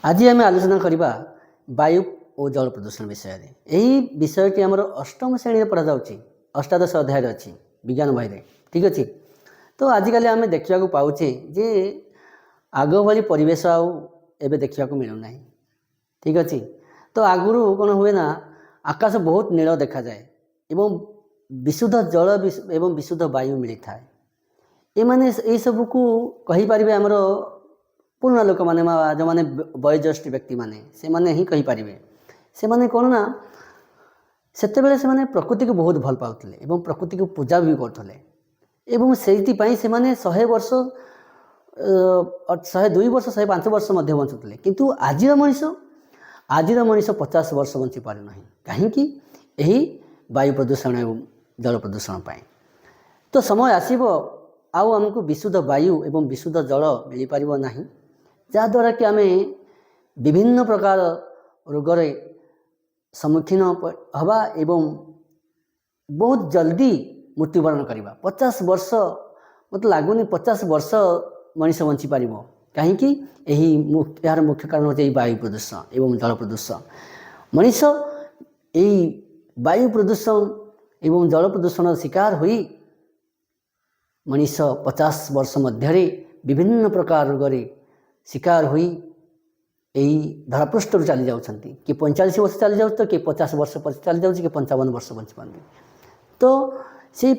आज आम आलोचना करवा वायु और जल प्रदूषण विषय में। यही विषयटी आमर अष्टम श्रेणी में पढ़ा जाऊँगी, अष्टादश अध्याय अच्छी विज्ञान बही में। ठीक अच्छे। तो आजिकल आम देखा पाचे जे आग भाई परिवेश आबे देखा मिलूना। ठीक अच्छे। तो आगुरी कौन हुए ना, आकाश बहुत नील देखा जाए एवं विशुद्ध जल एवं विशुद्ध वायु मिलता है। ये माने ये सब को कहीपर आमर पुराना लोक मैंने जो मैंने वयोज्येष्ठ व्यक्ति मैंने से माने ही कहीपर से माने कौन ना से प्रकृति को बहुत भल पाते एवं प्रकृति को पूजा भी करते एवं से 100 वर्ष 102 वर्ष 105 वर्ष बंचुले किंतु आजिर मनीष 50 वर्ष बंची पारना कहीं यही वायु प्रदूषण एवं जल प्रदूषण पाए। तो समय आसब आउ आमको विशुद्ध वायु एवं विशुद्ध जल मिल पार ना, जहाँद्वारा कि आम विभिन्न प्रकार रोगर सम्मुखीन हवा एवं बहुत जल्दी मृत्युवरण करवा। 50 वर्ष मत लगुनि 50 वर्ष मनीष बंची पार कहीं यार मुख्य कारण होती वायु प्रदूषण एवं जल प्रदूषण। मनीष यही वायु प्रदूषण एवं जल प्रदूषण शिकार हुई मनीष 50 वर्ष मध्य विभिन्न प्रकार रोग शिकार हुई यही धरापृष्ठ चली जाती। कि 45 वर्ष चली जाऊँ तो कि 50 वर्ष पर चली जाऊँ कि 55 वर्ष बंची पाते। तो से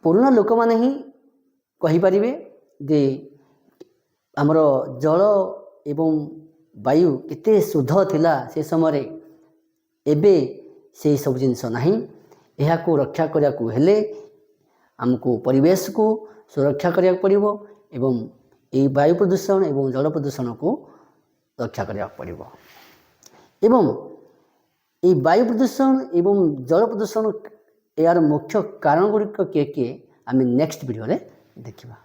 पुराना लोक मैंने ही कहीपर जे आमर जल एवं वायु केते शुद्ध थिला से समय एबे से सब जिनस नहीं। यह को रक्षा करने को हेले आमको परिवेश को सुरक्षा करने पड़ो एवं ये वायु प्रदूषण एवं जल प्रदूषण को रक्षा करने पड़ो। एवं ये वायु प्रदूषण एवं जल प्रदूषण यार मुख्य कारण गुड़िक किए आम नेक्स्ट वीडियो देखा।